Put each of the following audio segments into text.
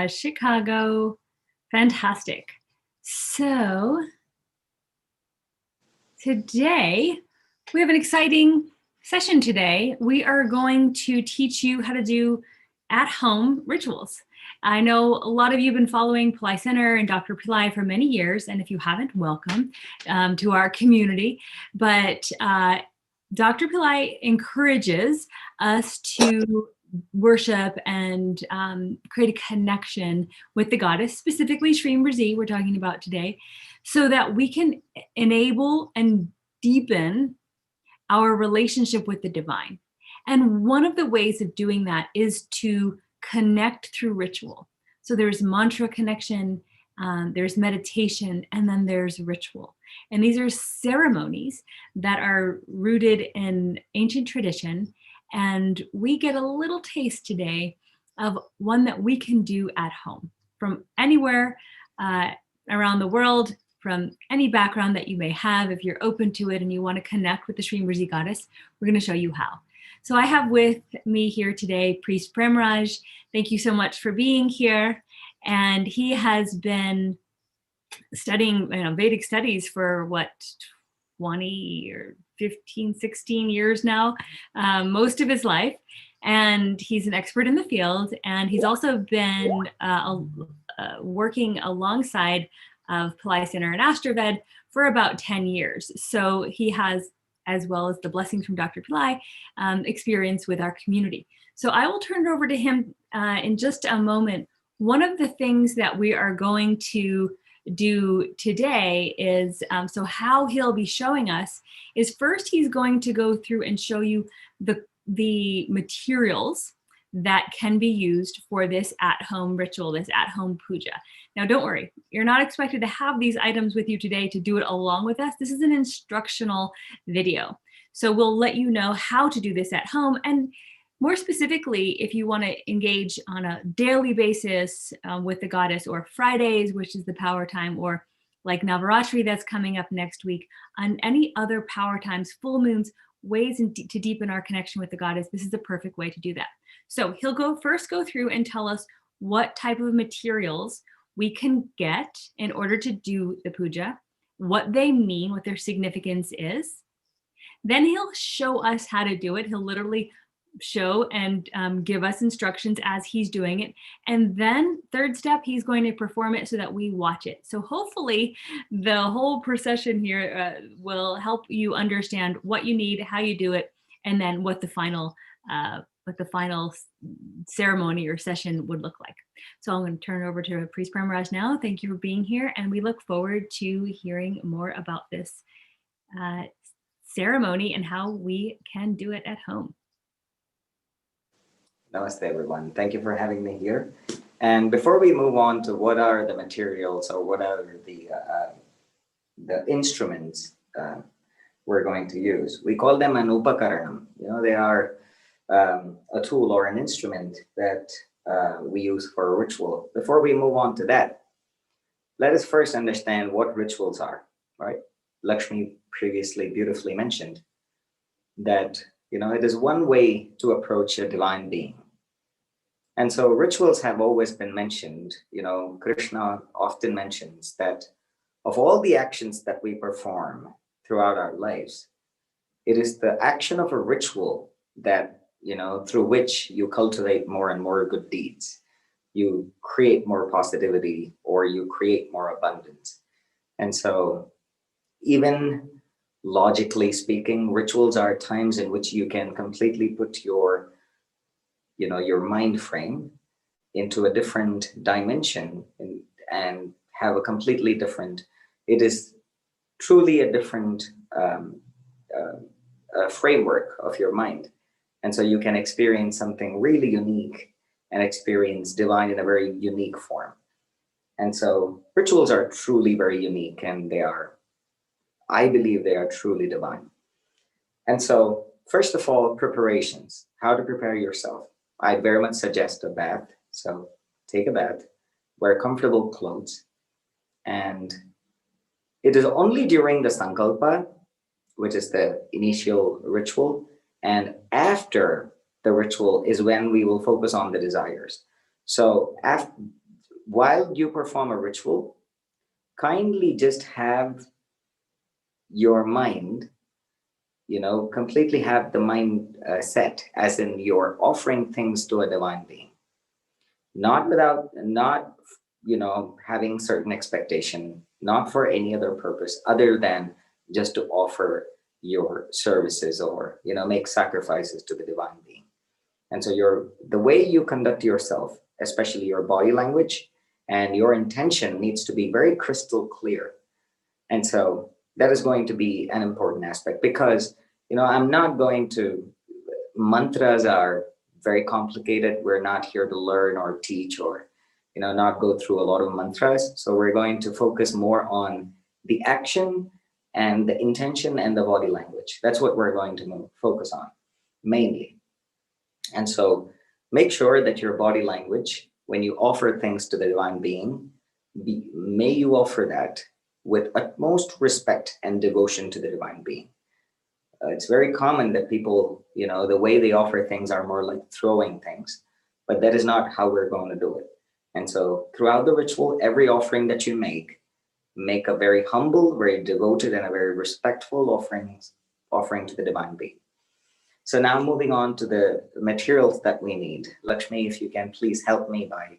Chicago. Fantastic. So today we have an exciting session today. We are going to teach you how to do at-home rituals. I know a lot of you have been following Pillai Center and Dr. Pillai for many years, and if you haven't, welcome to our community. But Dr. Pillai encourages us to worship and create a connection with the goddess, specifically Shreem Brzee we're talking about today, so that we can enable and deepen our relationship with the divine. And one of the ways of doing that is to connect through ritual. So there's mantra connection, there's meditation, and then there's ritual. And these are ceremonies that are rooted in ancient tradition. And we get a little taste today of one that we can do at home from anywhere around the world, from any background that you may have. If you're open to it and you want to connect with the Shreem Brzee goddess, we're going to show you how. So I have with me here today, Priest Premraj. Thank you so much for being here. And he has been studying Vedic studies for what, 20 or 15, 16 years now, most of his life. And he's an expert in the field. And he's also been working alongside of Pillai Center and Astroved for about 10 years. So he has, as well as the blessings from Dr. Pillai, experience with our community. So I will turn it over to him in just a moment. One of the things that we are going to do today is, so how he'll be showing us is first he's going to go through and show you the materials that can be used for this at-home ritual, this at-home puja. Now, don't worry, you're not expected to have these items with you today to do it along with us. This is an instructional video. So we'll let you know how to do this at home. And more specifically, if you want to engage on a daily basis with the goddess, or Fridays, which is the power time, or like Navaratri that's coming up next week, on any other power times, full moons, ways to deepen our connection with the goddess, this is a perfect way to do that. So he'll first go through and tell us what type of materials we can get in order to do the puja, what they mean, what their significance is. Then he'll show us how to do it. He'll literally show and give us instructions as he's doing it. And then third step, he's going to perform it so that we watch it. So hopefully the whole procession here will help you understand what you need, how you do it, and then what the final ceremony or session would look like. So I'm going to turn it over to Priest Premraj now. Thank you for being here, and we look forward to hearing more about this ceremony and how we can do it at home. Namaste, everyone. Thank you for having me here. And before we move on to what are the materials or what are the instruments we're going to use, we call them an upakaranam. They are a tool or an instrument that we use for a ritual. Before we move on to that, let us first understand what rituals are, right? Lakshmi previously beautifully mentioned that, it is one way to approach a divine being. And so rituals have always been mentioned. Krishna often mentions that of all the actions that we perform throughout our lives, it is the action of a ritual that, through which you cultivate more and more good deeds. You create more positivity, or you create more abundance. And so even logically speaking, rituals are times in which you can completely put your mind frame into a different dimension and have a completely different, it is truly a different framework of your mind. And so you can experience something really unique and experience divine in a very unique form. And so rituals are truly very unique, and I believe they are truly divine. And so first of all, preparations, how to prepare yourself. I very much suggest a bath. So take a bath, wear comfortable clothes. And it is only during the Sankalpa, which is the initial ritual, and after the ritual is when we will focus on the desires. So while you perform a ritual, kindly just have your mind, completely have the mind set, as in you're offering things to a divine being, not having certain expectation, not for any other purpose other than just to offer your services, or make sacrifices to the divine being. And so the way you conduct yourself, especially your body language and your intention, needs to be very crystal clear. And so that is going to be an important aspect, because I'm not going to, mantras are very complicated. We're not here to learn or teach, or not go through a lot of mantras. So we're going to focus more on the action and the intention and the body language. That's what we're going to focus on mainly. And so make sure that your body language, when you offer things to the divine being, may you offer that with utmost respect and devotion to the divine being. It's very common that people, the way they offer things are more like throwing things, but that is not how we're going to do it. And so throughout the ritual, every offering that you make a very humble, very devoted, and a very respectful offering to the divine being. So now moving on to the materials that we need. Lakshmi, if you can please help me by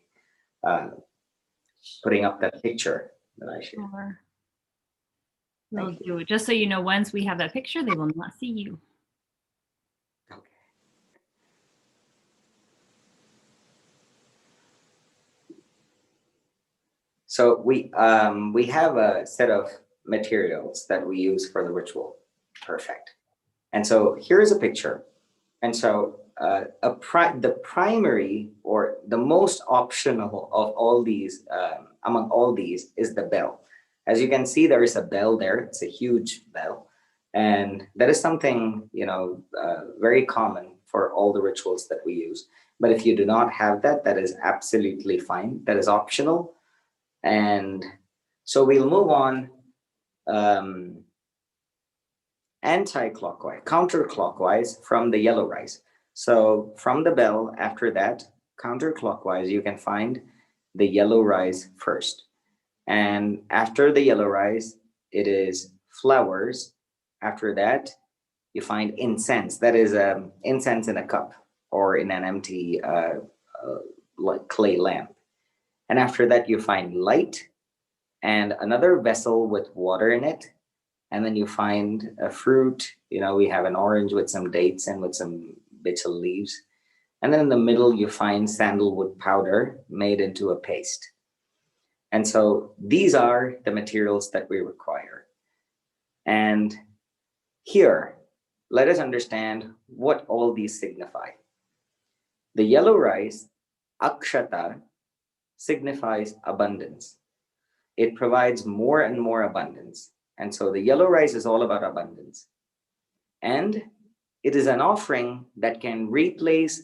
putting up that picture that I shared. Sure. We'll do it. Just so you know, once we have that picture, they will not see you. Okay. So we have a set of materials that we use for the ritual. Perfect. And so here's a picture. And so the primary, or the most optional of all these, among all these, is the bell. As you can see, there is a bell there. It's a huge bell. And that is something, very common for all the rituals that we use. But if you do not have that, that is absolutely fine. That is optional. And so we'll move on anti-clockwise, counterclockwise from the yellow rice. So from the bell, after that, counterclockwise, you can find the yellow rice first. And after the yellow rice, it is flowers. After that, you find incense. That is incense in a cup or in an empty like clay lamp. And after that, you find light and another vessel with water in it. And then you find a fruit. We have an orange with some dates and with some bits of leaves. And then in the middle, you find sandalwood powder made into a paste. And so these are the materials that we require. And here, let us understand what all these signify. The yellow rice, akshata, signifies abundance. It provides more and more abundance. And so the yellow rice is all about abundance. And it is an offering that can replace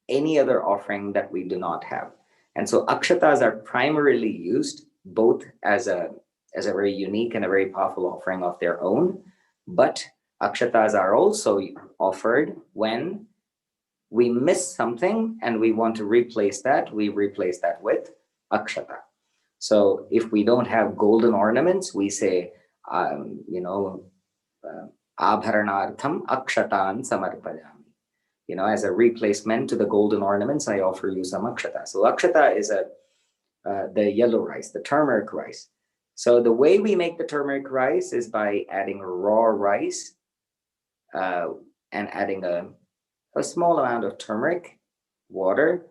any other offering that we do not have. And so akshatas are primarily used both as a very unique and a very powerful offering of their own, but akshatas are also offered when we miss something and we want to replace that, we replace that with akshata. So if we don't have golden ornaments, we say, abharanartham akshatan samarpayami. As a replacement to the golden ornaments, I offer you some akshata. So akshata is the yellow rice, the turmeric rice. So the way we make the turmeric rice is by adding raw rice and adding a small amount of turmeric, water,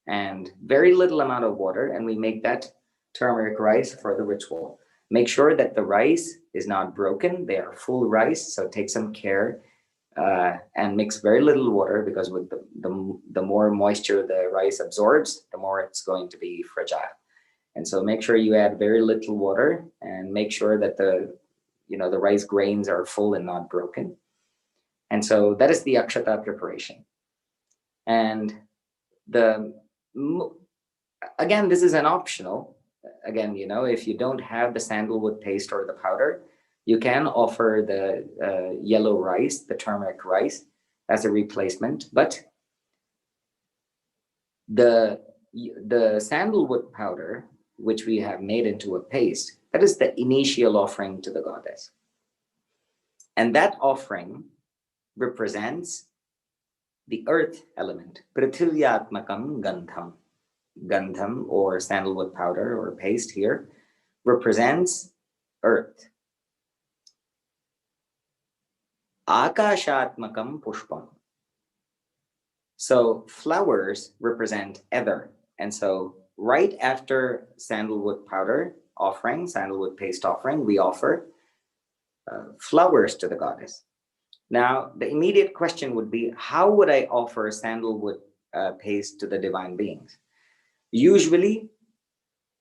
and very little amount of water, and we make that turmeric rice for the ritual. Make sure that the rice is not broken. They are full rice, so take some care and mix very little water, because with the more moisture the rice absorbs, the more it's going to be fragile. And so make sure you add very little water and make sure that the rice grains are full and not broken. And so that is the akshata preparation. And again, this is an optional. Again, if you don't have the sandalwood paste or the powder, you can offer the yellow rice, the turmeric rice, as a replacement. But the the sandalwood powder, which we have made into a paste, that is the initial offering to the goddess. And that offering represents the earth element, Prithvivyatmakam Gandham. Gandham or sandalwood powder or paste here represents earth. Akashatmakam Pushpam. So flowers represent ether. And so right after sandalwood powder offering, sandalwood paste offering, we offer flowers to the goddess. Now, the immediate question would be, how would I offer sandalwood paste to the divine beings? Usually,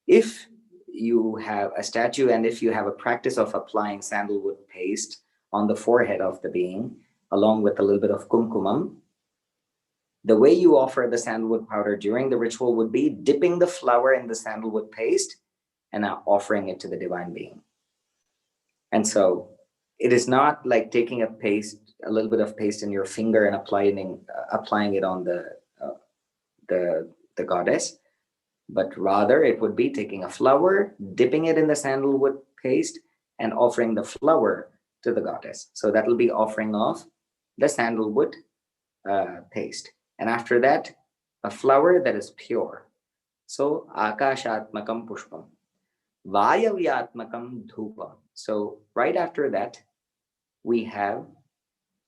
if you have a statue and if you have a practice of applying sandalwood paste on the forehead of the being, along with a little bit of kumkumam, the way you offer the sandalwood powder during the ritual would be dipping the flower in the sandalwood paste and offering it to the divine being. And so it is not like taking a little bit of paste in your finger and applying it on the goddess, but rather it would be taking a flower, dipping it in the sandalwood paste, and offering the flower to the goddess. So that will be offering of the sandalwood paste. And after that, a flower that is pure. So akashatmakam pushpam. Vayavyatmakam dhupam. So right after that, we have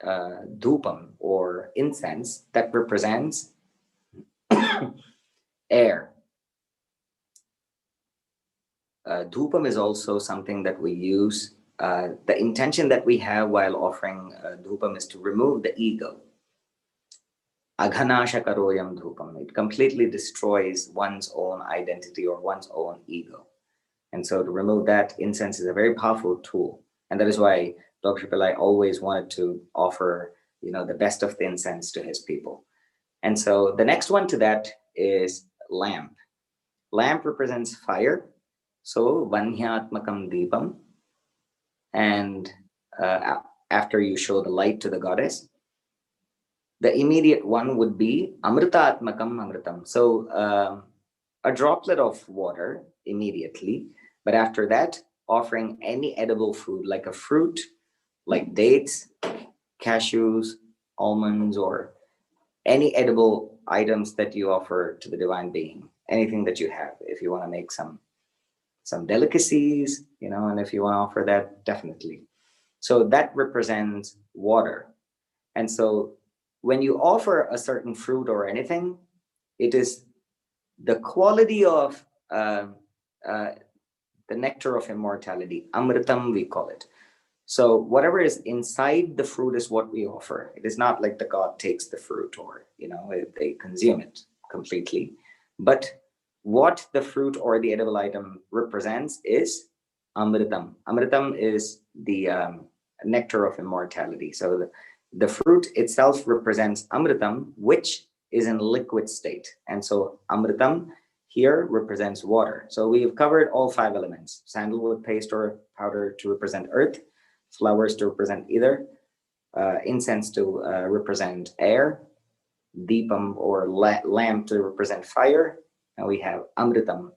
dhupam or incense that represents air. Dhupam is also something that we use. The intention that we have while offering dhupam is to remove the ego. Aghanasha karoyam dhupam. It completely destroys one's own identity or one's own ego. And so to remove that, incense is a very powerful tool. And that is why Dr. Pillai always wanted to offer, the best of the incense to his people. And so the next one to that is lamp. Lamp represents fire. So Vanyatmakam Deepam. And after you show the light to the goddess, the immediate one would be Amritatmakam Amritam. So a droplet of water immediately. But after that, offering any edible food like a fruit, like dates, cashews, almonds, or any edible items that you offer to the divine being, anything that you have. If you want to make some delicacies, and if you want to offer that, definitely. So that represents water. And so when you offer a certain fruit or anything, it is the quality of the nectar of immortality, amritam we call it. So whatever is inside the fruit is what we offer. It is not like the god takes the fruit or, they consume it completely. But what the fruit or the edible item represents is amritam. Amritam is the nectar of immortality. So the fruit itself represents amritam, which is in liquid state. And so amritam here represents water. So we've covered all 5 elements: sandalwood paste or powder to represent earth, flowers to represent ether, incense to represent air, deepam or lamp to represent fire, and we have amritam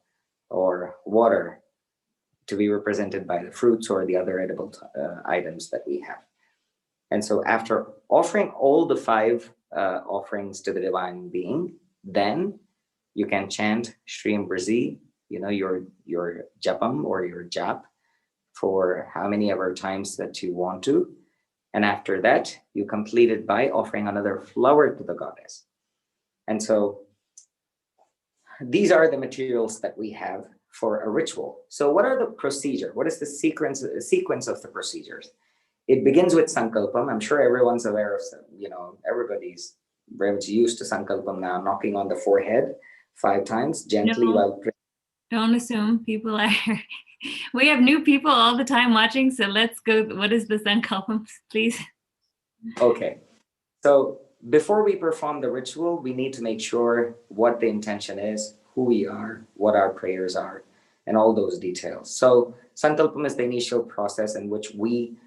or water to be represented by the fruits or the other edible items that we have. And so after offering all the 5 offerings to the divine being, then you can chant Shreem Brzee, your japam or your jap for how many ever times that you want to. And after that, you complete it by offering another flower to the goddess. And so these are the materials that we have for a ritual. So what are the procedure? What is the sequence of the procedures? It begins with Sankalpam. I'm sure everyone's aware of, everybody's very much used to Sankalpam now, knocking on the forehead 5 times gently while praying. Don't assume people are. We have new people all the time watching, so let's go. What is the Sankalpam, please? Okay. So before we perform the ritual, we need to make sure what the intention is, who we are, what our prayers are, and all those details. So Sankalpam is the initial process in which we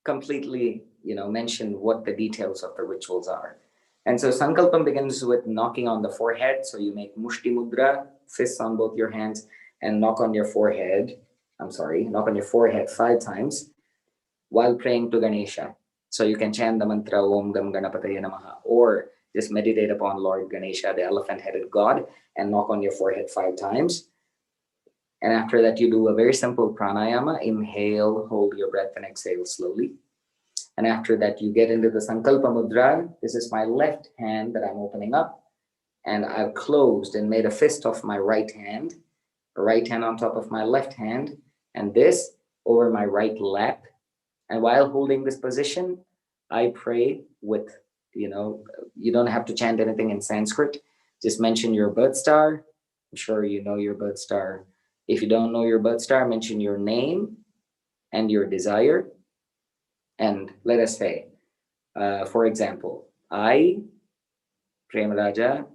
completely, mention what the details of the rituals are. And so Sankalpam begins with knocking on the forehead. So you make Mushti Mudra, fists on both your hands, and knock on your forehead. Knock on your forehead 5 times while praying to Ganesha. So you can chant the mantra Om Gam Ganapataye Namaha, or just meditate upon Lord Ganesha, the elephant-headed god, and knock on your forehead 5 times. And after that, you do a very simple pranayama. Inhale, hold your breath, and exhale slowly. And after that, you get into the Sankalpa Mudra. This is my left hand that I'm opening up. And I've closed and made a fist of my right hand on top of my left hand, and this over my right lap. And while holding this position, I pray with, you don't have to chant anything in Sanskrit. Just mention your birth star. I'm sure you know your birth star. If you don't know your birth star, mention your name and your desire. And let us say, for example, I, Premaraja,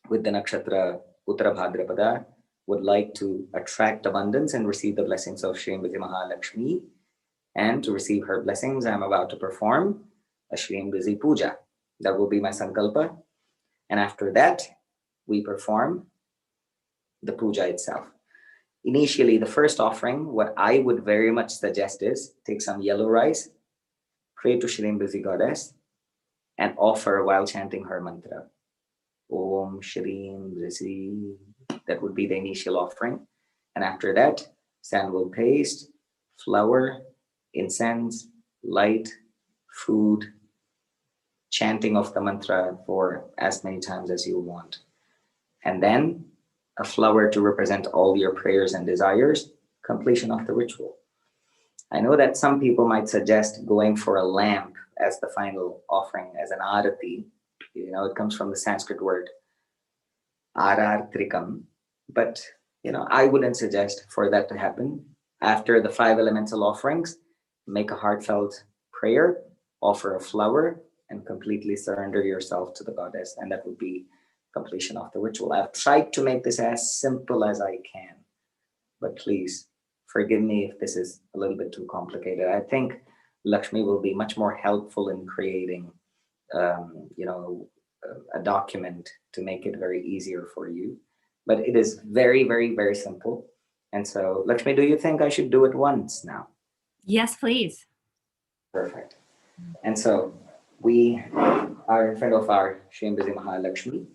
with the nakshatra Uttara Bhadrapada, would like to attract abundance and receive the blessings of Shreem Brzee Mahalakshmi. And to receive her blessings, I'm about to perform a Shreem Brzee puja. That will be my sankalpa. And after that, we perform the puja itself. Initially, the first offering, what I would very much suggest is take some yellow rice, pray to Shreem Brzee goddess, and offer while chanting her mantra. Om Shreem Brzee. That would be the initial offering. And after that, sandalwood paste, flour, incense, light, food, chanting of the mantra for as many times as you want. And then a flower to represent all your prayers and desires, completion of the ritual. I know that some people might suggest going for a lamp as the final offering, as an arati. It comes from the Sanskrit word arartrikam. But, I wouldn't suggest for that to happen. After the 5 elemental offerings, make a heartfelt prayer, offer a flower, and completely surrender yourself to the goddess. And that would be completion of the ritual. I've tried to make this as simple as I can, but please forgive me if this is a little bit too complicated. I think Lakshmi will be much more helpful in creating, a document to make it very easier for you. But it is very, very, very simple. And so, Lakshmi, do you think I should do it once now? Yes, please. Perfect. And so we are in front of our Shreem Brzee Mahalakshmi.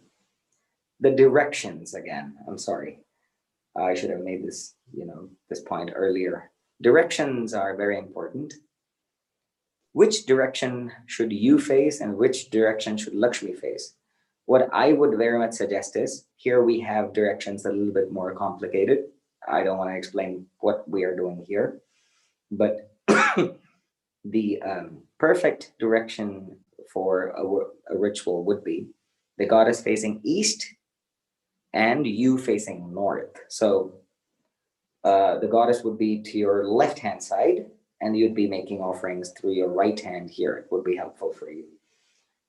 The directions again, I'm sorry. I should have made this, this point earlier. Directions are very important. Which direction should you face and which direction should Lakshmi face? What I would very much suggest is, here we have directions a little bit more complicated. I don't want to explain what we are doing here, but the perfect direction for a ritual would be the goddess facing east and you facing north. So the goddess would be to your left-hand side, and you'd be making offerings through your right hand here. It would be helpful for you.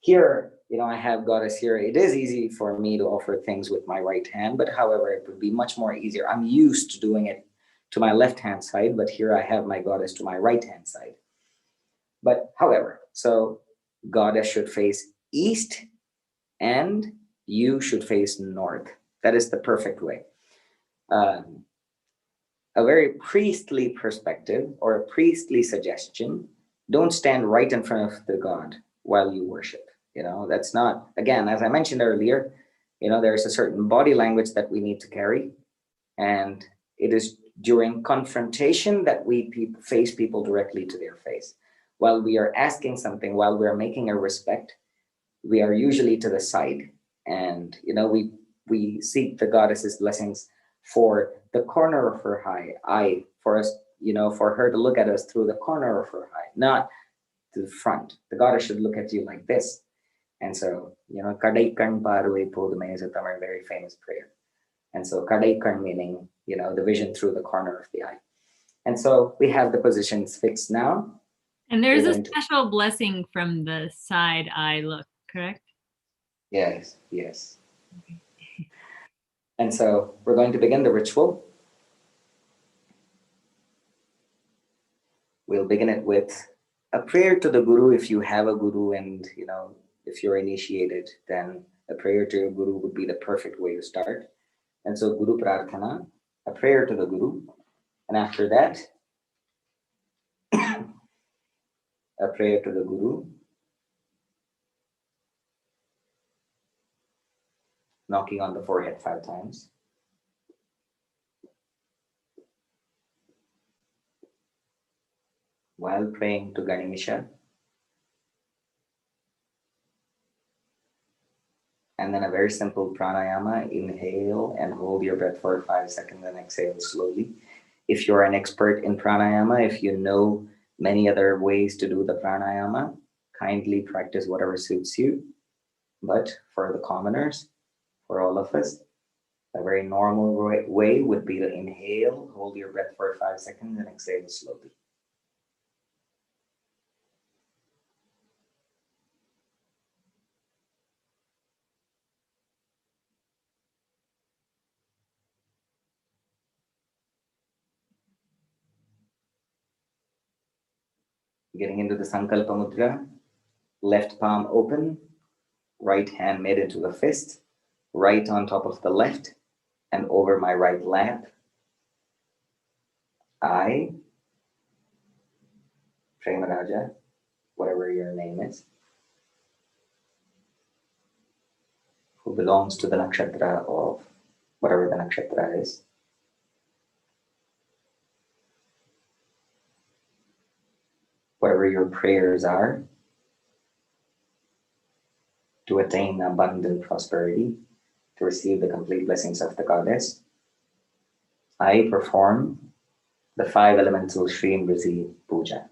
Here, I have goddess here. It is easy for me to offer things with my right hand, but however, it would be much more easier. I'm used to doing it to my left-hand side, but here I have my goddess to my right-hand side. But however, so goddess should face east and you should face north. That is the perfect way. A very priestly perspective or a priestly suggestion, don't stand right in front of the god while you worship. That's not, again, as I mentioned earlier, there's a certain body language that we need to carry. And it is during confrontation that we face people directly to their face. While we are asking something, while we are making a respect, we are usually to the side. And, we seek the goddess's blessings for the corner of her eye, for us, for her to look at us through the corner of her eye, not to the front. The goddess should look at you like this. And so, Kadai Kan Parve Podume is a Tamil very famous prayer. And so Kadai Kan meaning, the vision through the corner of the eye. And so we have the positions fixed now. And there's a special blessing from the side eye look, correct? Yes, yes. And so we're going to begin the ritual. We'll begin it with a prayer to the Guru if you have a Guru and, If you're initiated, then a prayer to your guru would be the perfect way to start. And so Guru Prarthana, a prayer to the Guru, and after that, a prayer to the Guru, knocking on the forehead 5 times. While praying to Ganesha, and then a very simple pranayama, inhale and hold your breath for 5 seconds and exhale slowly. If you're an expert in pranayama, if you know many other ways to do the pranayama, kindly practice whatever suits you. But for the commoners, for all of us, a very normal way would be to inhale, hold your breath for 5 seconds and exhale slowly. Getting into the Sankalpa Mudra, left palm open, right hand made into a fist, right on top of the left and over my right lap. I, Premaraja, whatever your name is, who belongs to the nakshatra of whatever the nakshatra is, whatever your prayers are, to attain abundant prosperity, to receive the complete blessings of the goddess, I perform the 5 elemental Shreem Brzee puja.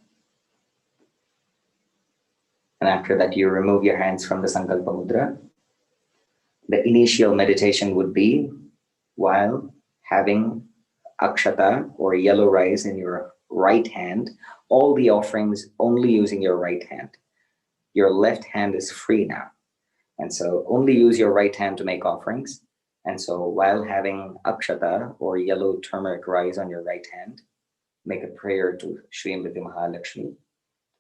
And after that, you remove your hands from the Sankalpa Mudra. The initial meditation would be while having akshata or yellow rice in your right hand, all the offerings only using your right hand. Your left hand is free now. And so only use your right hand to make offerings. And so while having akshata or yellow turmeric rice on your right hand, make a prayer to Shreem Brzee Mahalakshmi.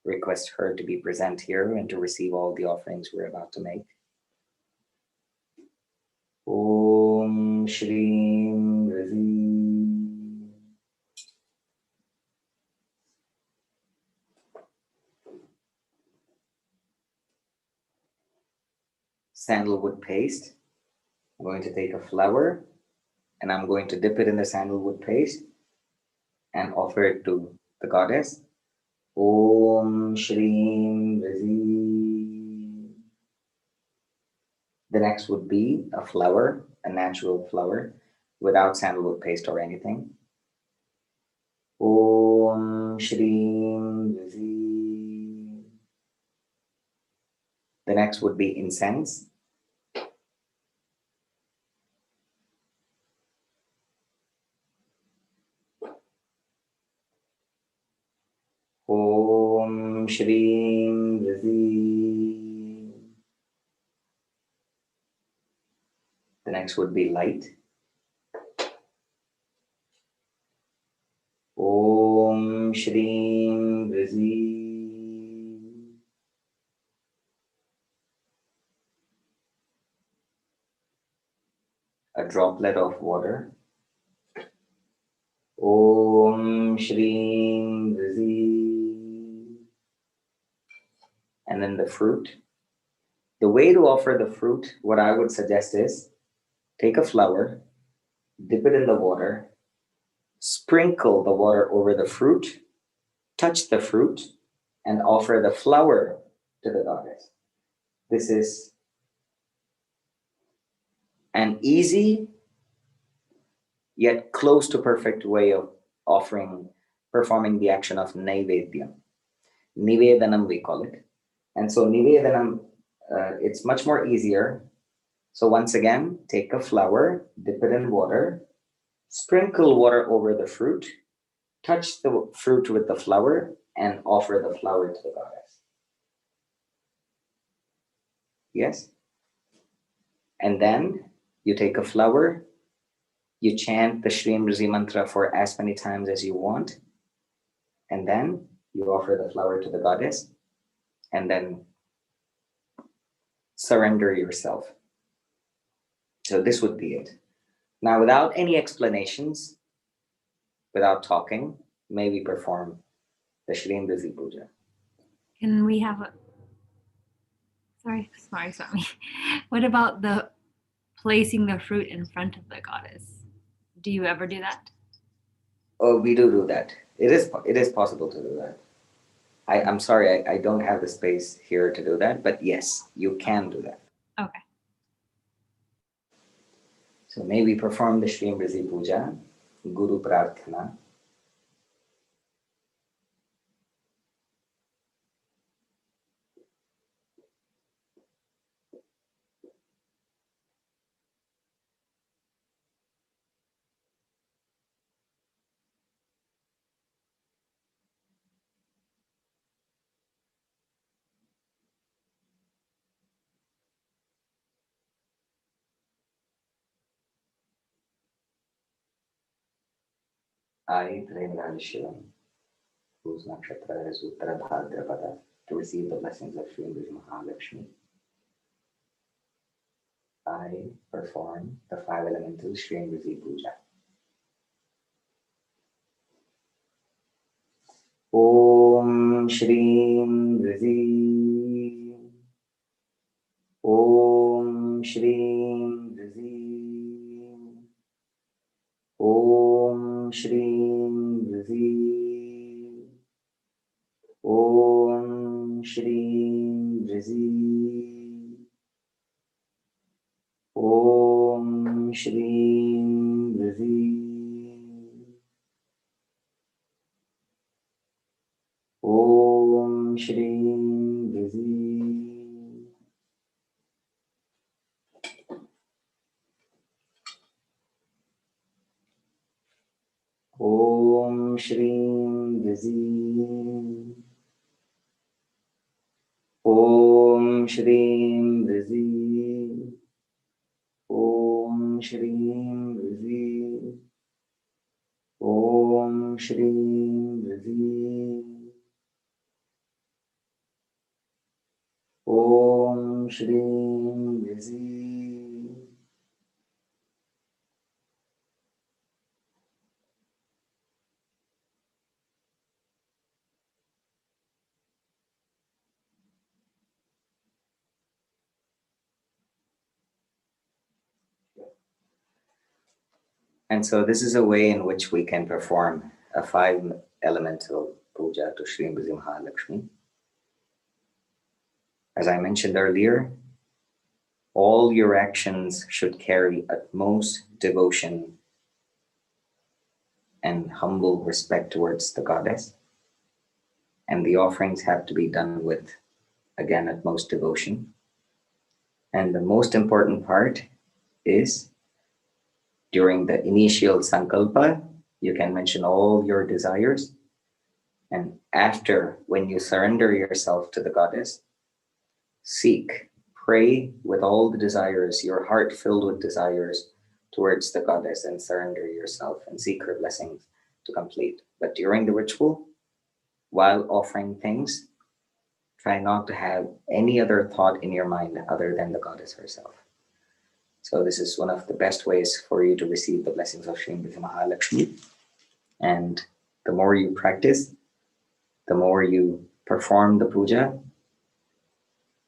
Request her to be present here and to receive all the offerings we're about to make. Om Shreem Brzee. Sandalwood paste. I'm going to take a flower and I'm going to dip it in the sandalwood paste and offer it to the goddess. Om Shreem Brzee. The next would be a flower, a natural flower, without sandalwood paste or anything. Om Shreem Brzee. The next would be incense. Om Shreem Brzee. The next would be light. Om Shreem Brzee. A droplet of water. Om Shreem Brzee. And then the fruit. The way to offer the fruit, what I would suggest is take a flower, dip it in the water, sprinkle the water over the fruit, touch the fruit, and offer the flower to the goddess. This is an easy yet close to perfect way of performing the action of Naivedyam. Nivedanam, we call it. And so Nivedanam, it's much more easier. So once again, take a flower, dip it in water, sprinkle water over the fruit, touch the fruit with the flower, and offer the flower to the goddess. Yes? And then you take a flower, you chant the Shreem Brzee mantra for as many times as you want, and then you offer the flower to the goddess, and then surrender yourself. So this would be it. Now, without any explanations, without talking, may we perform the Shreem Brzee puja. Can we have a, sorry, Swami. What about the placing the fruit in front of the goddess? Do you ever do that? Oh, we do that. It is possible to do that. I'm sorry, I don't have the space here to do that, but yes, you can do that. Okay. So may we perform the Shreem Brzee puja, Guru Prarthana. I, Premraj Shivam, whose nakshatra is Uttara Bhadrapada, to receive the blessings of Shreem Brzee Mahalakshmi. I perform the 5 elemental Shreem Brzee puja. Om Shreem Brzee. Om Shreem Brzee. Om Shreem Brzee. Om Shreem Brzee. Om Shreem Brzee. Om Shreem Brzee. Om Shreem Brzee. Om Shreem Brzee. Om Shreem Brzee. Om Shreem Brzee. Om Shreem Brzee. And so this is a way in which we can perform a 5 elemental puja to Shreem Brzee Mahalakshmi. As I mentioned earlier, all your actions should carry utmost devotion and humble respect towards the goddess. And the offerings have to be done with, again, utmost devotion. And the most important part is during the initial Sankalpa, you can mention all your desires. And after, when you surrender yourself to the goddess, seek, pray with all the desires, your heart filled with desires towards the goddess, and surrender yourself and seek her blessings to complete. But during the ritual, while offering things, try not to have any other thought in your mind other than the goddess herself. So this is one of the best ways for you to receive the blessings of Shreem Brzee Mahalakshmi. And the more you practice, the more you perform the puja,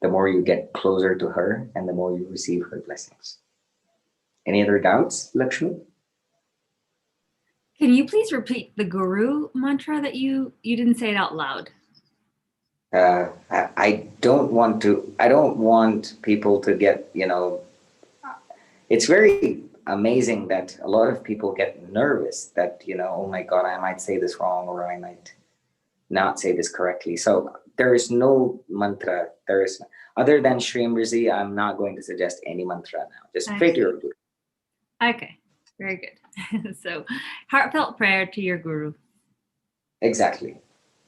the more you get closer to her and the more you receive her blessings. Any other doubts, Lakshmi? Can you please repeat the Guru mantra that you didn't say it out loud? I don't want people to get, it's very amazing that a lot of people get nervous that, oh my God, I might say this wrong or I might not say this correctly. So there is no mantra. There is, other than Shreem Brzee, I'm not going to suggest any mantra now. Just pray to your Guru. Okay, very good. So heartfelt prayer to your Guru. Exactly.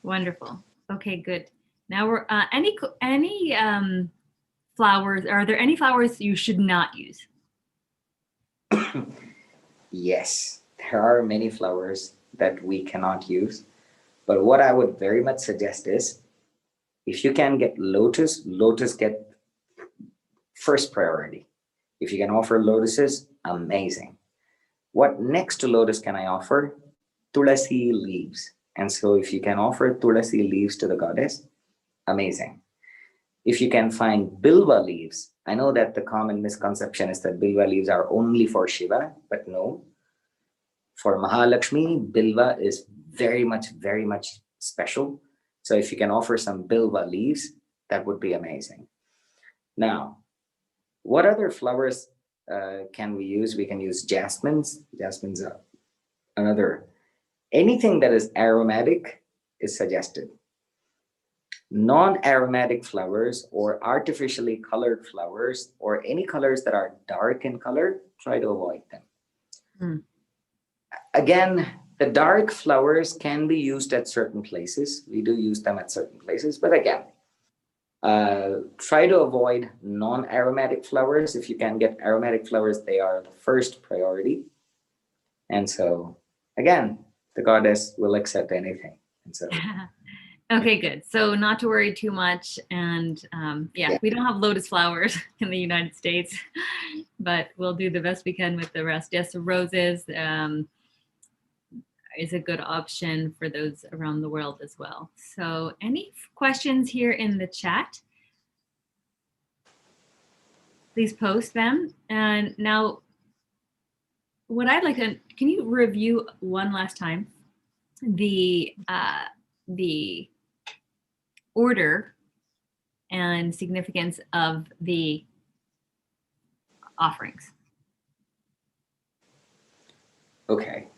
Wonderful. Okay, good. Now we're any flowers. Are there any flowers you should not use? Yes, there are many flowers that we cannot use. But what I would very much suggest is, if you can get lotus get first priority. If you can offer lotuses, amazing. What next to lotus can I offer? Tulasi leaves. And so if you can offer tulasi leaves to the goddess, amazing. If you can find bilva leaves, I know that the common misconception is that bilva leaves are only for Shiva, but no. For Mahalakshmi, bilva is very much special. So if you can offer some bilva leaves, that would be amazing. Now, what other flowers can we use? We can use jasmines. Jasmines are another. Anything that is aromatic is suggested. Non-aromatic flowers or artificially colored flowers or any colors that are dark in color, try to avoid them. Mm. Again, the dark flowers can be used at certain places. We do use them at certain places, but again, try to avoid non-aromatic flowers. If you can get aromatic flowers, they are the first priority. And so, again, the goddess will accept anything. And so, Okay, good. So not to worry too much. And yeah, we don't have lotus flowers in the United States, but we'll do the best we can with the rest. Yes, roses is a good option for those around the world as well. So any questions here in the chat? Please post them. And now what I'd like to, can you review one last time the order and significance of the offerings? okay.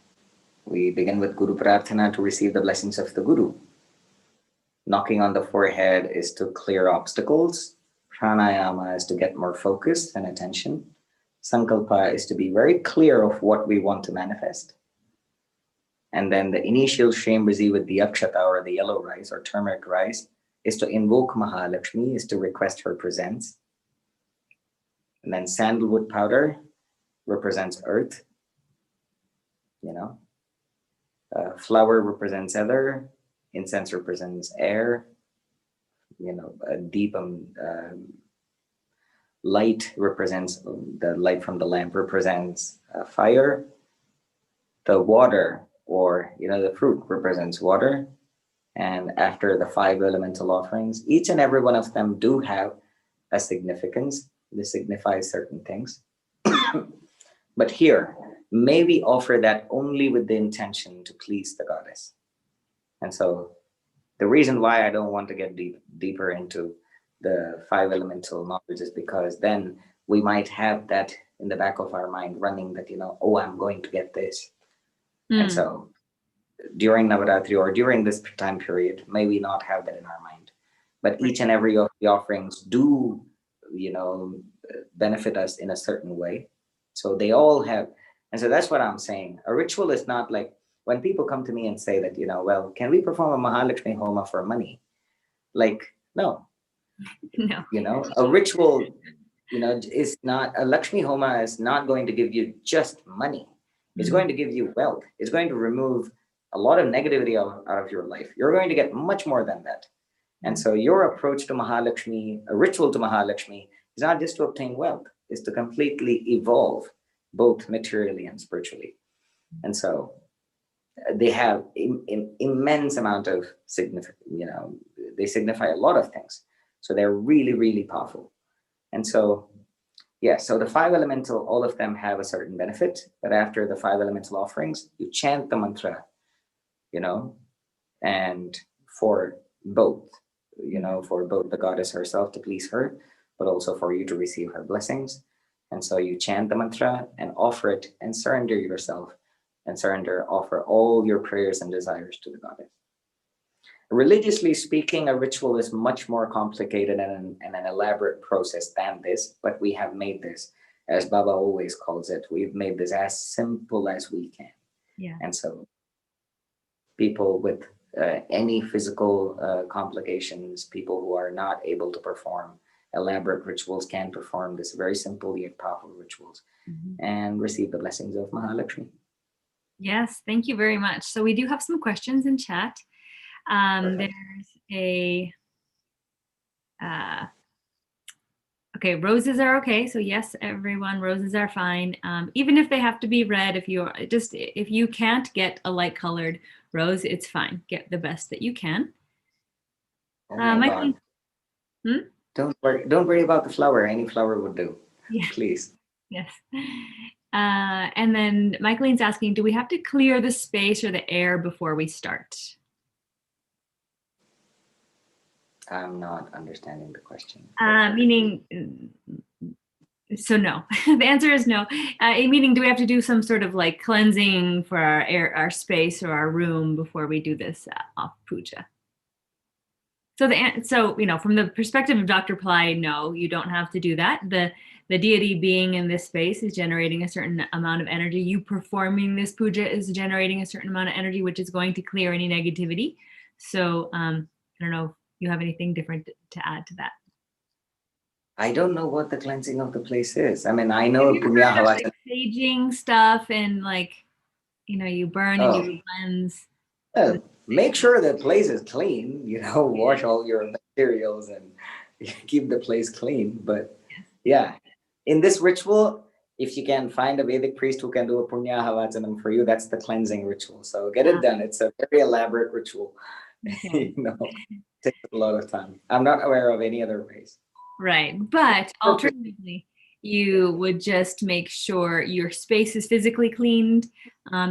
We begin with Guru Prarthana to receive the blessings of the Guru. Knocking on the forehead is to clear obstacles. Pranayama is to get more focus and attention. Sankalpa is to be very clear of what we want to manifest. And then the initial Shreem Brzee with the akshata or the yellow rice or turmeric rice is to invoke Mahalakshmi, is to request her presence. And then sandalwood powder represents earth, you know. Flower represents ether, incense represents air, you know, deepam, light represents, the light from the lamp represents fire. The water, or, you know, the fruit represents water. And after the 5 elemental offerings, each and every one of them do have a significance. They signify certain things. But here, may we offer that only with the intention to please the goddess. And so the reason why I don't want to get deeper into the 5 elemental knowledge is because then we might have that in the back of our mind running that, you know, oh, I'm going to get this. And so during Navaratri or during this time period, may we not have that in our mind. But each and every of the offerings do, you know, benefit us in a certain way. So they all have, and so that's what I'm saying. A ritual is not like when people come to me and say that, you know, well, can we perform a Mahalakshmi Homa for money? Like, no. No. You know, a ritual, you know, is not, a Lakshmi Homa is not going to give you just money. It's going to give you wealth. It's going to remove a lot of negativity out of your life. You're going to get much more than that. And so your approach to Mahalakshmi, a ritual to Mahalakshmi, is not just to obtain wealth, is to completely evolve both materially and spiritually. And so they have immense amount of significance, you know, they signify a lot of things. So they're really, really powerful. And so, yeah, so the 5 elemental, all of them have a certain benefit, but after the 5 elemental offerings, you chant the mantra, you know, and for both, you know, for both the goddess herself to please her, but also for you to receive her blessings. And so you chant the mantra and offer it and surrender yourself and offer all your prayers and desires to the goddess. Religiously speaking, a ritual is much more complicated and an elaborate process than this, but we have made this, as Baba always calls it, we've made this as simple as we can. Yeah. And so people with any physical complications, people who are not able to perform elaborate rituals can perform this very simple yet powerful rituals and receive the blessings of Mahalakshmi. Yes, thank you very much. So we do have some questions in chat. There's Okay, roses are okay. So yes, everyone, roses are fine. Even if they have to be red, if you can't get a light colored rose, it's fine. Get the best that you can. Oh my Michael, God. hmm? Don't worry about the flower. Any flower would do. Yeah, Please. yes. And then Michaeline's asking, do we have to clear the space or the air before we start? I'm not understanding the question. Meaning, so no. The answer is no. Meaning, do we have to do some sort of like cleansing for our air, our space, or our room before we do this off puja? So from the perspective of Dr. Pillai, no, you don't have to do that. The deity being in this space is generating a certain amount of energy. You performing this puja is generating a certain amount of energy, which is going to clear any negativity. So I don't know if you have anything different to add to that. I don't know what the cleansing of the place is. I mean, I Have know you punya heard of havas. like saging stuff and like, you burn and Oh, you cleanse? well, make sure the place is clean. Wash Yeah. all your materials and keep the place clean. But yeah, in this ritual, if you can find a Vedic priest who can do a punya havatsanam for you, that's the cleansing ritual. So get it done. It's a very elaborate ritual. Okay. Takes a lot of time. I'm not aware of any other ways. Right. But alternatively, you would just make sure your space is physically cleaned,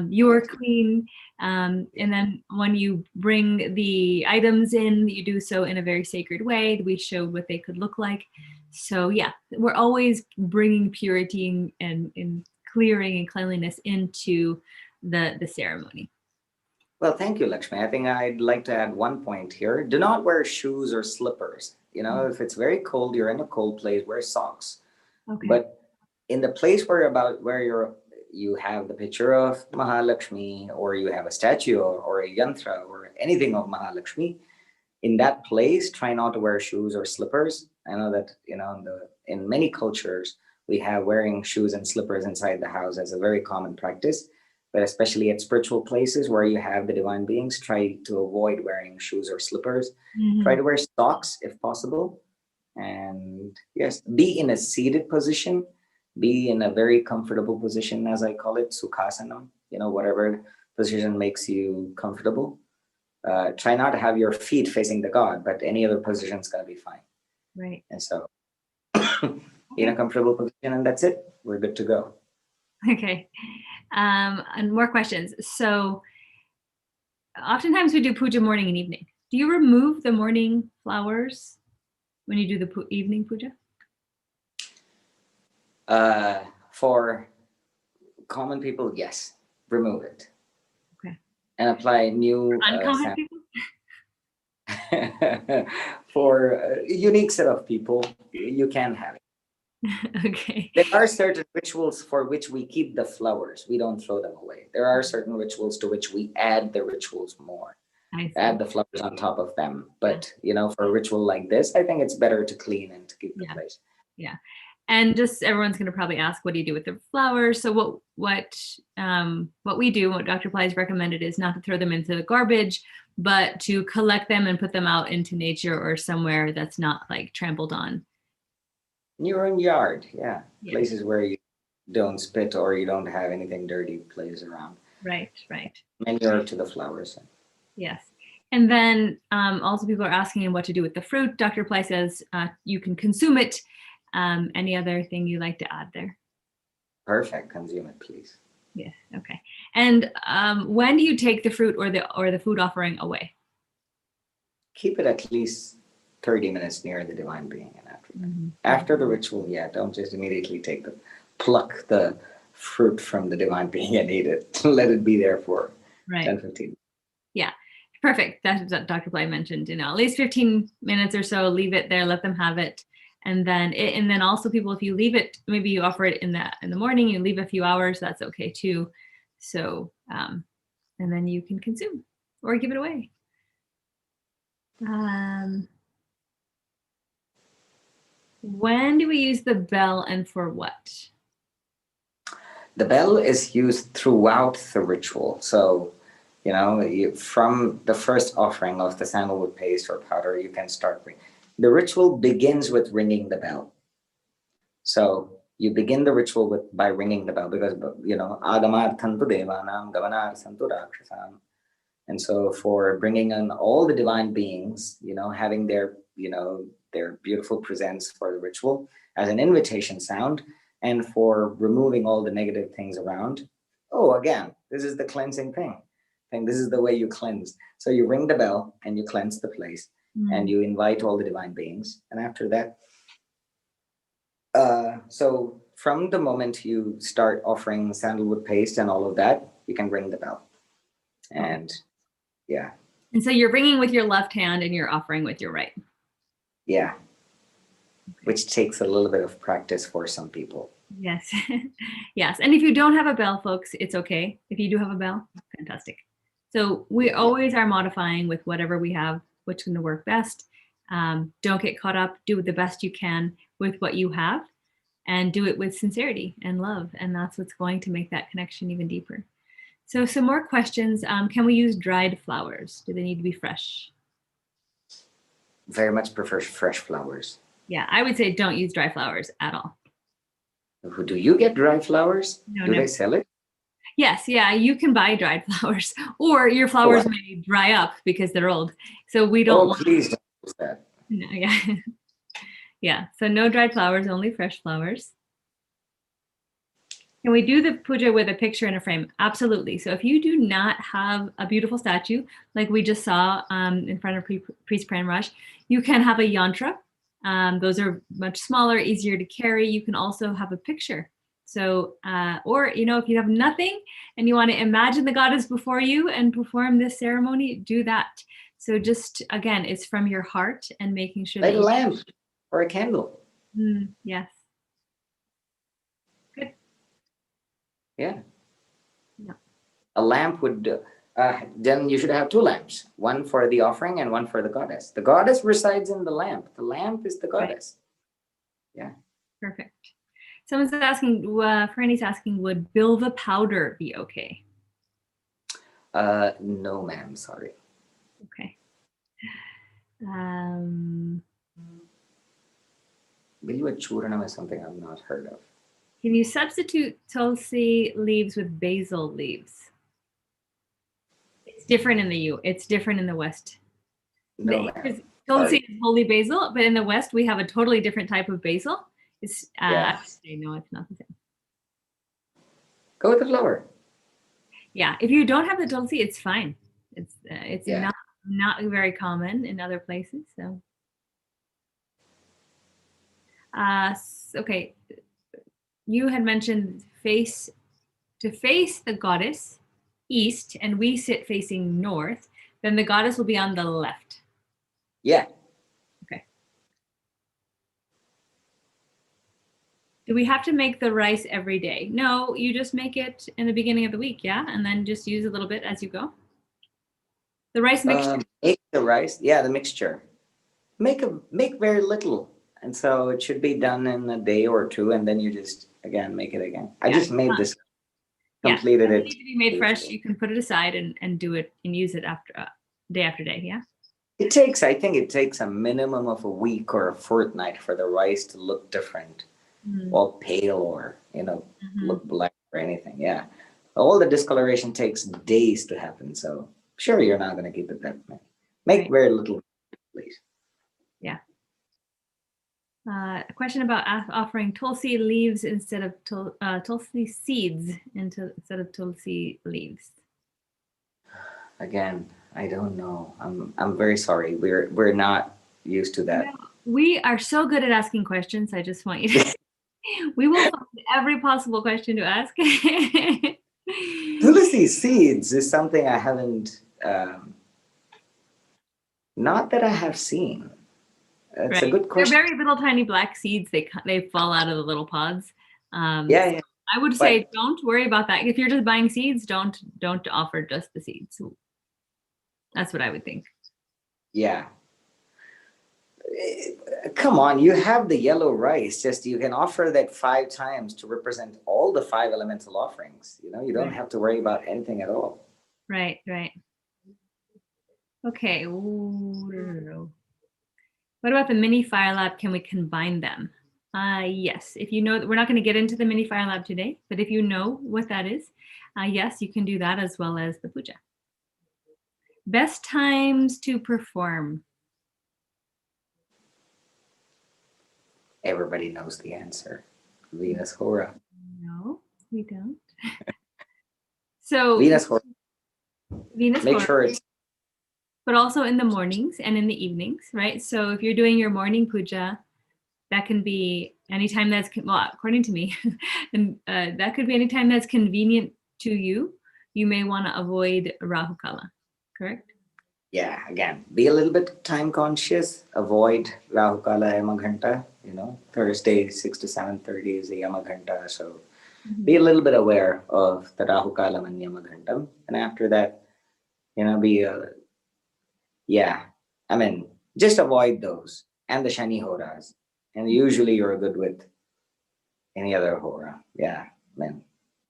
you're clean. And then when you bring the items in, you do so in a very sacred way. We showed what they could look like. So, yeah, we're always bringing purity and clearing and cleanliness into the ceremony. Well, thank you, Lakshmi. I think I'd like to add one point here. Do not wear shoes or slippers. If it's very cold, you're in a cold place, wear socks. Okay. But in the place you have the picture of Mahalakshmi, or you have a statue or a yantra or anything of Mahalakshmi, in that place, try not to wear shoes or slippers. I know that in many cultures we have wearing shoes and slippers inside the house as a very common practice, but especially at spiritual places where you have the divine beings, try to avoid wearing shoes or slippers. Try to wear socks if possible, and yes, be in a seated position, be in a very comfortable position, as I call it, sukhasanam. Whatever position makes you comfortable. Try not to have your feet facing the god, but any other position is going to be fine. Right. And so in a comfortable position, and that's it. We're good to go. Okay. And more questions. So oftentimes we do puja morning and evening. Do you remove the morning flowers when you do the evening puja? For common people, yes, remove it. Okay. And apply new Uncommon people? for a unique set of people, you can have it. Okay. There are certain rituals for which we keep the flowers. We don't throw them away. There are certain rituals to which we add the rituals more, add the flowers on top of them. But, for a ritual like this, I think it's better to clean and to keep the place. Yeah. And just everyone's going to probably ask, what do you do with the flowers? So what we do, what Dr. Pillai has recommended, is not to throw them into the garbage, but to collect them and put them out into nature or somewhere that's not like trampled on. In your own yard, yeah. Places where you don't spit or you don't have anything dirty places around. Right. Manure to the flowers. Yes. And then also people are asking what to do with the fruit. Dr. Pillai says you can consume it. Any other thing you like to add there? Perfect. Consume it, please. Yes. Okay. And when do you take the fruit or the food offering away? Keep it at least 30 minutes near the divine being, and after the ritual, don't just immediately pluck the fruit from the divine being and eat it. Let it be there for 10-15 minutes. Yeah. Perfect. That's what Dr. Pillai mentioned. At least 15 minutes or so. Leave it there. Let them have it. And then also people, if you leave it, maybe you offer it in the morning, you leave a few hours, that's okay too. So, and then you can consume or give it away. When do we use the bell and for what? The bell is used throughout the ritual. So, from the first offering of the sandalwood paste or powder, you can start. The ritual begins with ringing the bell. So you begin the ritual by ringing the bell because, agamarthantu devanam gavanar santu rakshasam. And so for bringing in all the divine beings, having their beautiful presence for the ritual as an invitation sound, and for removing all the negative things around. Oh, again, this is the cleansing thing. And this is the way you cleanse. So you ring the bell and you cleanse the place and you invite all the divine beings. And after that, so from the moment you start offering sandalwood paste and all of that, you can ring the bell. And yeah. And so you're ringing with your left hand and you're offering with your right. Yeah. Which takes a little bit of practice for some people. Yes. Yes. And if you don't have a bell, folks, it's okay. If you do have a bell, fantastic. So we always are modifying with whatever we have, what's going to work best. Don't get caught up. Do the best you can with what you have and do it with sincerity and love. And that's what's going to make that connection even deeper. So some more questions. Can we use dried flowers? Do they need to be fresh? Very much prefer fresh flowers. Yeah, I would say don't use dry flowers at all. Do you get dry flowers? No, Do no. they sell it? Yes, yeah, you can buy dried flowers, or your flowers may dry up because they're old. So we don't. Oh, please don't use that. No, yeah, yeah. So no dried flowers, only fresh flowers. Can we do the puja with a picture in a frame? Absolutely. So if you do not have a beautiful statue, like we just saw in front of Priest Pranraj, you can have a yantra. Those are much smaller, easier to carry. You can also have a picture. So, or, if you have nothing and you want to imagine the goddess before you and perform this ceremony, do that. So just, again, it's from your heart and making sure Light that a lamp or a candle. Yes. Good. Yeah. Yeah. A lamp would, then you should have two lamps, one for the offering and one for the goddess. The goddess resides in the lamp. The lamp is the goddess. Right. Yeah. Perfect. Someone's asking, Franny's asking, would bilva powder be okay? No, ma'am, sorry. Okay. Bilva Churanam is something I've not heard of. Can you substitute tulsi leaves with basil leaves? It's different in it's different in the West. No, ma'am. Tulsi is holy basil, but in the West we have a totally different type of basil. It's I would say no, it's not the same. Go with the flower. Yeah, if you don't have the tulsi, it's fine. It's not very common in other places. So, okay, you had mentioned to face the goddess east, and we sit facing north. Then the goddess will be on the left. Yeah. Okay. Do we have to make the rice every day? No, you just make it in the beginning of the week, yeah? And then just use a little bit as you go. The rice mixture? Make the rice, the mixture. Make very little. And so it should be done in a day or two, and then you just, again, make it again. I just made this, completed it. It needs to be made fresh. You can put it aside and do it and use it day after day, yeah? I think it takes a minimum of a week or a fortnight for the rice to look different, or pale, or look black or anything. Yeah, all the discoloration takes days to happen. So sure, you're not going to keep it that way. Make very little, please. Yeah. A question about offering tulsi leaves instead of tulsi seeds instead of tulsi leaves. Again, I don't know. I'm very sorry. We're not used to that. We are so good at asking questions. I just want you to. We will find every possible question to ask. Tulsi seeds is something I haven't. Not that I have seen. It's a good question. They're very little tiny black seeds. They fall out of the little pods. Yeah. I would say don't worry about that. If you're just buying seeds, don't offer just the seeds. That's what I would think. Yeah. Come on, you have the yellow rice. Just you can offer that 5 times to represent all the 5 elemental offerings. You don't have to worry about anything at all. Right. Okay. What about the mini fire lap? Can we combine them? Yes, if you know, we're not going to get into the mini fire lab today, but if you know what that is, yes, you can do that as well as the puja. Best times to perform. Everybody knows the answer. Venus Hora. No, we don't. So Venus Hora. Venus Make Hora, sure it's but also in the mornings and in the evenings, right? So if you're doing your morning puja, that can be anytime that's, well, according to me, and that could be anytime that's convenient to you. You may want to avoid Rahu Kala, correct? yeah, again, be a little bit time conscious. Avoid Rahu Kala Yama Ghanta. Thursday 6 to 7:30 is the Yama Ghanta. So be a little bit aware of the Rahu Kala and Yama Ghantam. And after that, be yeah. I mean, just avoid those and the Shani Horas. And usually you're good with any other Hora. Yeah, man.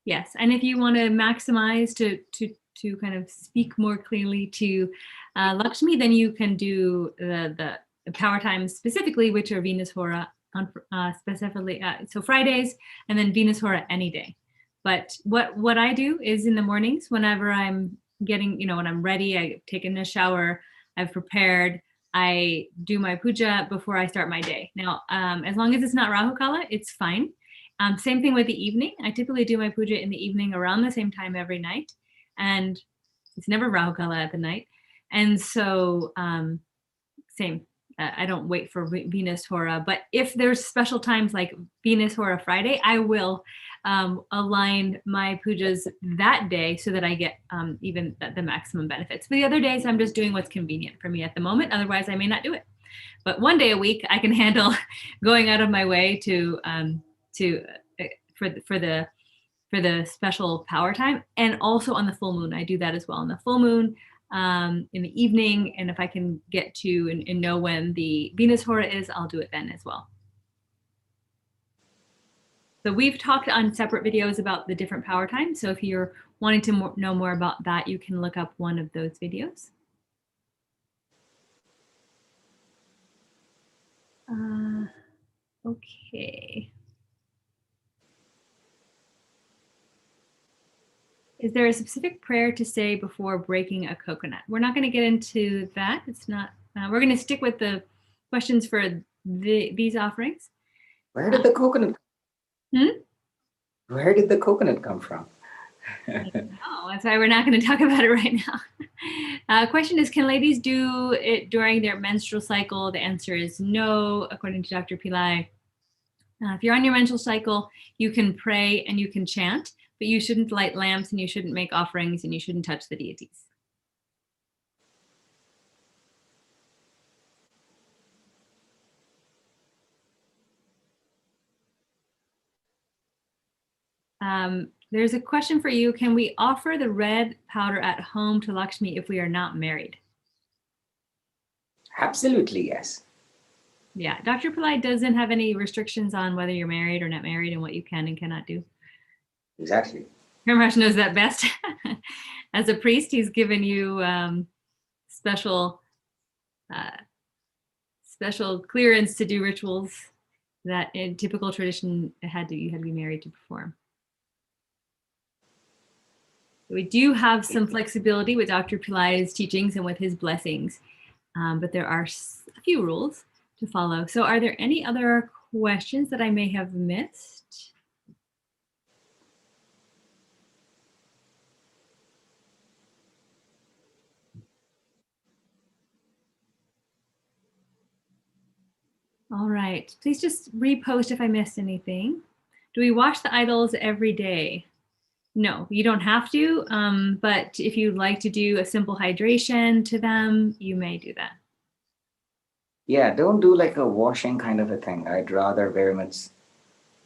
Yes, and if you want to maximize to kind of speak more clearly to Lakshmi, then you can do the power times specifically, which are Venus Hora on specifically. So Fridays, and then Venus Hora any day. But what I do is in the mornings, whenever I'm getting, when I'm ready, I've taken a shower, I've prepared, I do my puja before I start my day. Now, as long as it's not Rahu Kala, it's fine. Same thing with the evening. I typically do my puja in the evening around the same time every night. And it's never Rahu Kala at the night. And so same. I don't wait for Venus Hora. But if there's special times like Venus Hora Friday, I will align my pujas that day so that I get even the maximum benefits. For the other days, I'm just doing what's convenient for me at the moment. Otherwise, I may not do it. But one day a week, I can handle going out of my way to for the special power time, and also on the full moon. I do that as well on the full moon in the evening, and if I can get to and know when the Venus Hora is, I'll do it then as well. So we've talked on separate videos about the different power times. So if you're wanting to know more about that, you can look up one of those videos. Okay. Is there a specific prayer to say before breaking a coconut? We're not going to get into that. It's not, we're going to stick with the questions for these offerings. Where did the coconut? Where did the coconut come from? Oh, that's why we're not going to talk about it right now. Question is, can ladies do it during their menstrual cycle? The answer is no, according to Dr. Pillai. If you're on your menstrual cycle, you can pray and you can chant, but you shouldn't light lamps and you shouldn't make offerings and you shouldn't touch the deities. There's a question for you. Can we offer the red powder at home to Lakshmi if we are not married? Absolutely, yes. Yeah, Dr. Pillai doesn't have any restrictions on whether you're married or not married and what you can and cannot do. Exactly. Ramesh knows that best. As a priest, he's given you special clearance to do rituals that in typical tradition you had to be married to perform. We do have some flexibility with Dr. Pillai's teachings and with his blessings, but there are a few rules to follow. So are there any other questions that I may have missed? All right, please just repost if I missed anything. Do we wash the idols every day? No, you don't have to, but if you'd like to do a simple hydration to them, you may do that. Yeah, don't do like a washing kind of a thing. I'd rather very much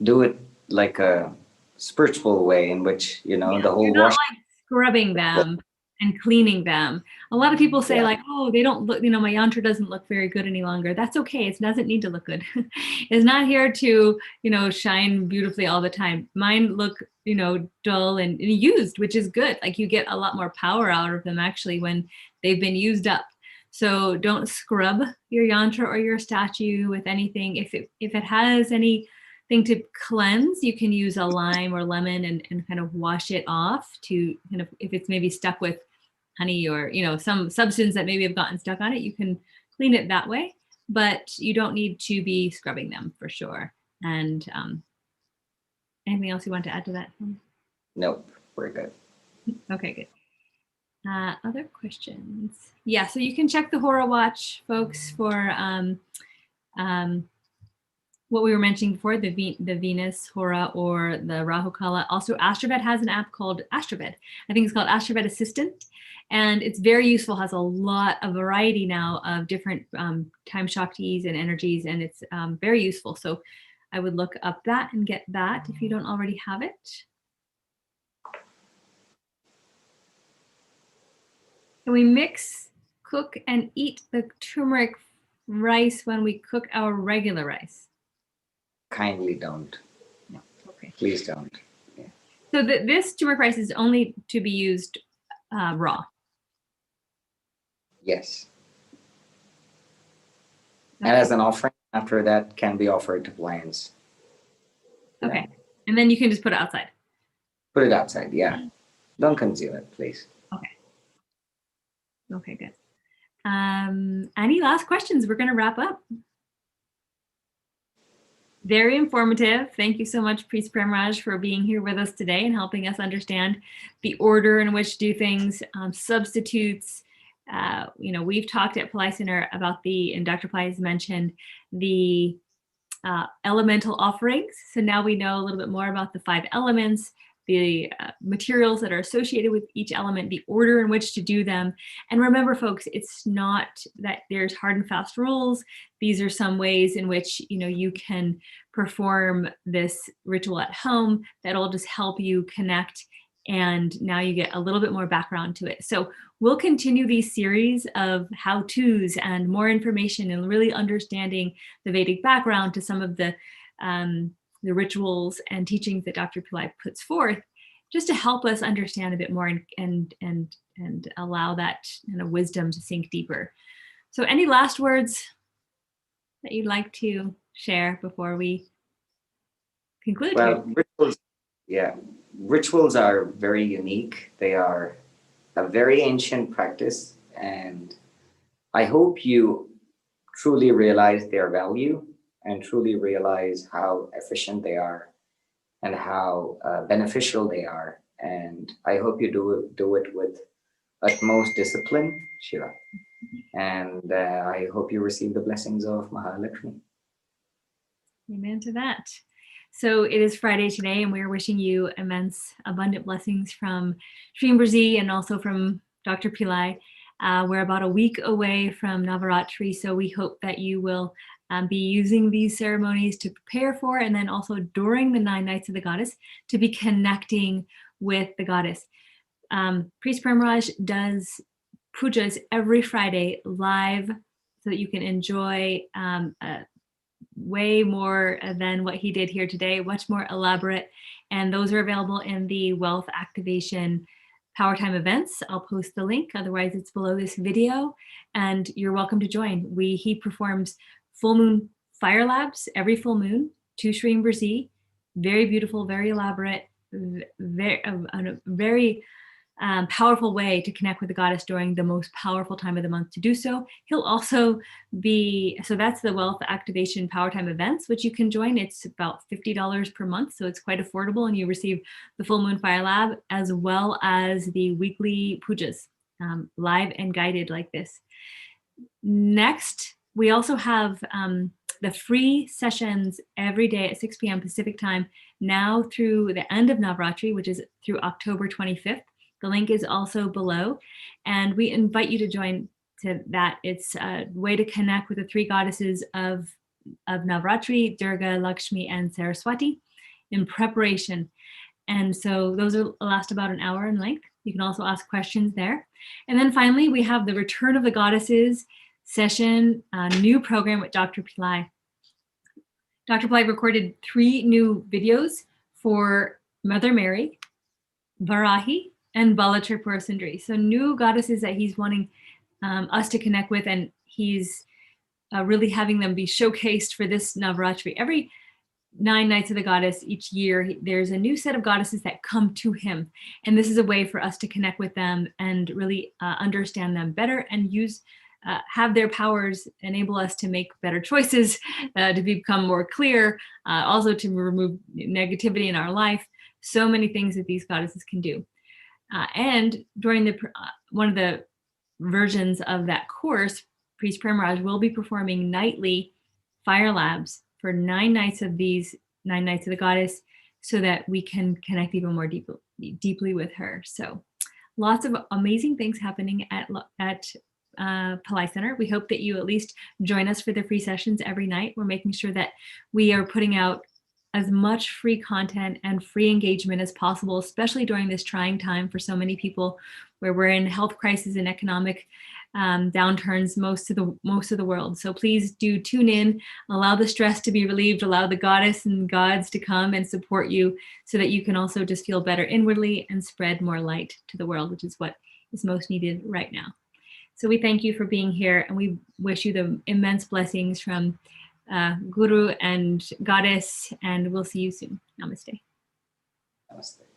do it like a spiritual way in which, the whole You're not wash. like scrubbing them and cleaning them. A lot of people say like, oh, they don't look, my yantra doesn't look very good any longer. That's okay. It doesn't need to look good. It's not here to, shine beautifully all the time. Mine look, dull and used, which is good. Like you get a lot more power out of them actually when they've been used up. So don't scrub your yantra or your statue with anything. If it has anything to cleanse, you can use a lime or lemon and kind of wash it off to kind of, if it's maybe stuck with honey or, some substance that maybe have gotten stuck on it, you can clean it that way, but you don't need to be scrubbing them for sure. And anything else you want to add to that? Nope, we're good. Okay, good. Other questions? Yeah, so you can check the Hora Watch, folks, for what we were mentioning before, the Venus Hora or the Rahu Kala. Also, Astroved has an app called Astroved. I think it's called Astroved Assistant, and it's very useful, has a lot of variety now of different time Shaktis and energies, and it's very useful. So I would look up that and get that if you don't already have it. Can we mix, cook, and eat the turmeric rice when we cook our regular rice? Kindly don't. No. Okay. Please don't. Yeah. So this turmeric rice is only to be used raw. Yes. Okay. And as an offering, after that can be offered to clients. Okay. And then you can just put it outside. Put it outside, yeah. Don't consume it, please. Okay. Okay, good. Any last questions? We're going to wrap up. Very informative. Thank you so much, Priest Premraj, for being here with us today and helping us understand the order in which to do things, substitutes. We've talked at Pillai Center about and Dr. Pillai has mentioned the elemental offerings. So now we know a little bit more about the 5 elements, the materials that are associated with each element, the order in which to do them. And remember, folks, it's not that there's hard and fast rules. These are some ways in which you can perform this ritual at home that'll just help you connect. And now you get a little bit more background to it. So we'll continue these series of how-tos and more information and really understanding the Vedic background to some of the rituals and teachings that Dr. Pillai puts forth, just to help us understand a bit more and allow that wisdom to sink deeper. So any last words that you'd like to share before we conclude? Well, rituals are very unique. They are a very ancient practice, and I hope you truly realize their value and truly realize how efficient they are and how beneficial they are. And I hope you do it with utmost discipline, Shiva. And I hope you receive the blessings of Mahalakshmi. Amen to that. So it is Friday today, and we're wishing you immense, abundant blessings from Shreem Brzee and also from Dr. Pillai. We're about a week away from Navaratri, so we hope that you will be using these ceremonies to prepare for, and then also during the 9 nights of the goddess, to be connecting with the goddess. Priest Premraj does pujas every Friday live so that you can enjoy way more than what he did here today, much more elaborate. And those are available in the Wealth Activation Power Time events. I'll post the link, otherwise it's below this video, and you're welcome to join. He performs full moon fire labs every full moon to Shreem Brzee. Very beautiful, very elaborate, very powerful way to connect with the goddess during the most powerful time of the month to do so. He'll also so that's the Wealth Activation Power Time events, which you can join. It's about $50 per month, so it's quite affordable, and you receive the Full Moon Fire Lab as well as the weekly pujas, live and guided like this. Next, we also have the free sessions every day at 6 p.m. Pacific time, now through the end of Navratri, which is through October 25th. The link is also below, and we invite you to join to that. It's a way to connect with the 3 goddesses of Navratri, Durga, Lakshmi, and Saraswati in preparation. And so those last about an hour in length. You can also ask questions there. And then finally, we have the Return of the Goddesses session, a new program with Dr. Pillai. Dr. Pillai recorded 3 new videos for Mother Mary, Varahi, and Bala Tripura Sundari. So new goddesses that he's wanting us to connect with, and he's really having them be showcased for this Navaratri. Every 9 nights of the goddess each year, there's a new set of goddesses that come to him, and this is a way for us to connect with them and really understand them better and use have their powers enable us to make better choices, to become more clear, also to remove negativity in our life. So many things that these goddesses can do. And during the one of the versions of that course, Priest Premaraj will be performing nightly fire labs for 9 nights of these 9 nights of the goddess, so that we can connect even more deeply with her. So lots of amazing things happening at Palai Center. We hope that you at least join us for the free sessions every night. We're making sure that we are putting out as much free content and free engagement as possible, especially during this trying time for so many people, where we're in health crisis and economic downturns most of the world. So please do tune in, allow the stress to be relieved, allow the goddess and gods to come and support you, so that you can also just feel better inwardly and spread more light to the world, which is what is most needed right now. So we thank you for being here, and we wish you the immense blessings from Guru and Goddess, and we'll see you soon. Namaste. Namaste.